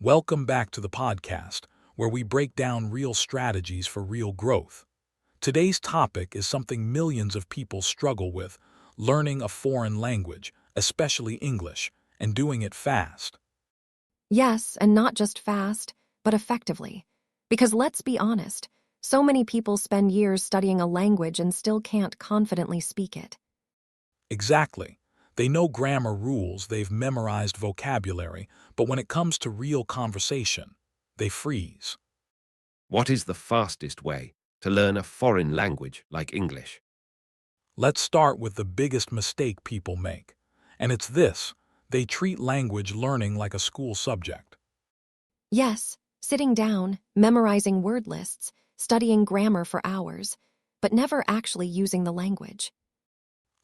Welcome back to the podcast, where we break down real strategies for real growth. Today's topic is something millions of people struggle with: learning a foreign language, especially English, and doing it fast. Yes, and not just fast, but effectively. Because let's be honest, so many people spend years studying a language and still can't confidently speak it. Exactly. They know grammar rules, they've memorized vocabulary, but when it comes to real conversation, they freeze. What is the fastest way to learn a foreign language like English? Let's start with the biggest mistake people make. And it's this: they treat language learning like a school subject. Yes, sitting down, memorizing word lists, studying grammar for hours, but never actually using the language.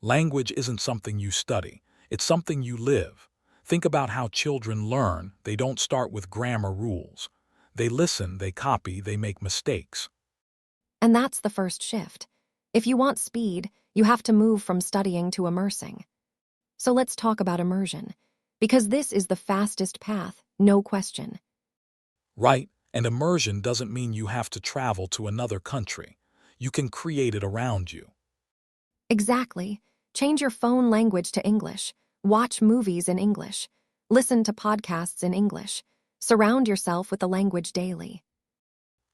Language isn't something you study, it's something you live. Think about how children learn. They don't start with grammar rules. They listen, they copy, they make mistakes. And that's the first shift. If you want speed, you have to move from studying to immersing. So let's talk about immersion, because this is the fastest path, no question. Right? And immersion doesn't mean you have to travel to another country. You can create it around you. Exactly. Change your phone language to English. Watch movies in English. Listen to podcasts in English. Surround yourself with the language daily.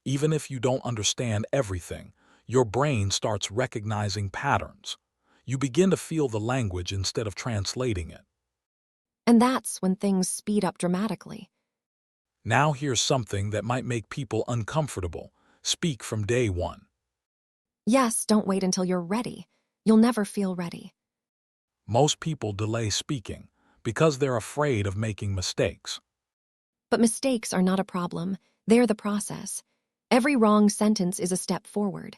Even if you don't understand everything, your brain starts recognizing patterns. You begin to feel the language instead of translating it. And that's when things speed up dramatically. Now here's something that might make people uncomfortable. Speak from day one. Yes, don't wait until you're ready. You'll never feel ready. Most people delay speaking because they're afraid of making mistakes. But mistakes are not a problem. They're the process. Every wrong sentence is a step forward.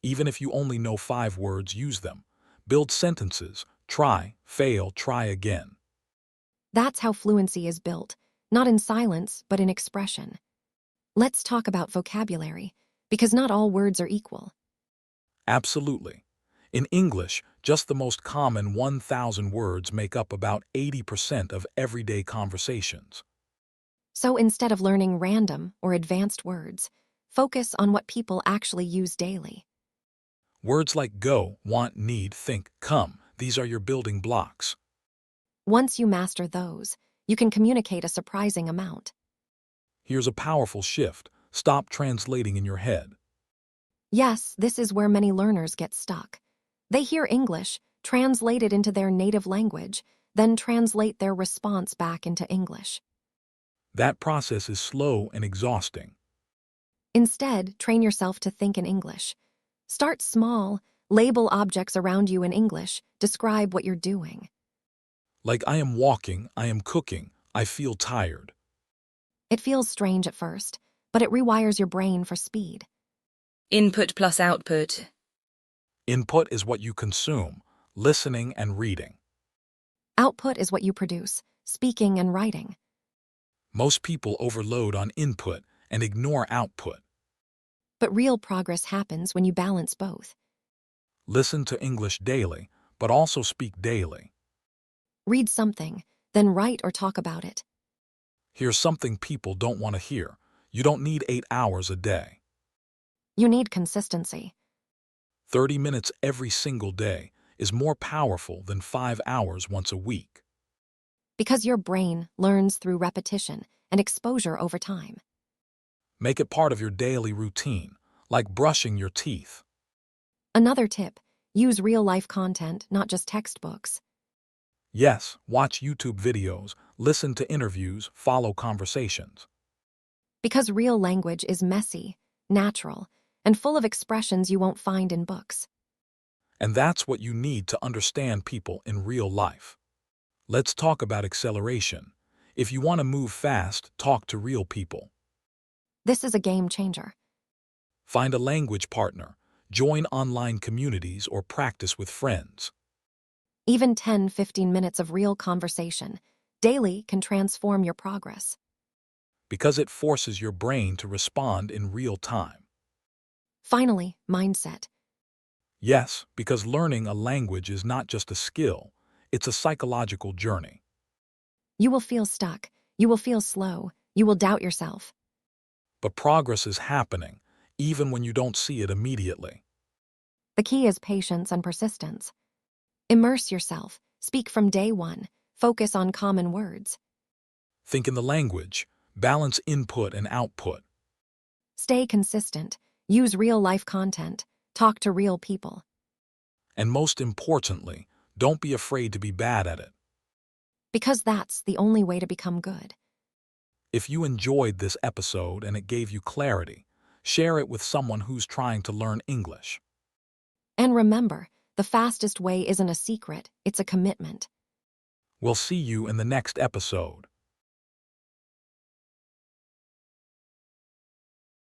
Even if you only know 5 words, use them. Build sentences. Try, fail, try again. That's how fluency is built, not in silence, but in expression. Let's talk about vocabulary, because not all words are equal. Absolutely. In English, just the most common 1,000 words make up about 80% of everyday conversations. So instead of learning random or advanced words, focus on what people actually use daily. Words like go, want, need, think, come, these are your building blocks. Once you master those, you can communicate a surprising amount. Here's a powerful shift. Stop translating in your head. Yes, this is where many learners get stuck. They hear English, translate it into their native language, then translate their response back into English. That process is slow and exhausting. Instead, train yourself to think in English. Start small, label objects around you in English, describe what you're doing. Like, I am walking, I am cooking, I feel tired. It feels strange at first, but it rewires your brain for speed. Input plus output. Input is what you consume, listening and reading. Output is what you produce, speaking and writing. Most people overload on input and ignore output. But real progress happens when you balance both. Listen to English daily, but also speak daily. Read something, then write or talk about it. Here's something people don't want to hear. You don't need 8 hours a day. You need consistency. 30 minutes every single day is more powerful than 5 hours once a week. Because your brain learns through repetition and exposure over time. Make it part of your daily routine, like brushing your teeth. Another tip, use real-life content, not just textbooks. Yes, watch YouTube videos, listen to interviews, follow conversations. Because real language is messy, natural, and full of expressions you won't find in books. And that's what you need to understand people in real life. Let's talk about acceleration. If you want to move fast, talk to real people. This is a game changer. Find a language partner, join online communities, or practice with friends. Even 10-15 minutes of real conversation daily can transform your progress. Because it forces your brain to respond in real time. Finally, mindset. Yes, because learning a language is not just a skill, it's a psychological journey. You will feel stuck, you will feel slow, You will doubt yourself. But progress is happening, even when you don't see it immediately. The key is patience and persistence. Immerse yourself. Speak from day one. Focus on common words. Think in the language, balance input and output. Stay consistent. Use real-life content. Talk to real people. And most importantly, don't be afraid to be bad at it. Because that's the only way to become good. If you enjoyed this episode and it gave you clarity, share it with someone who's trying to learn English. And remember, the fastest way isn't a secret, it's a commitment. We'll see you in the next episode.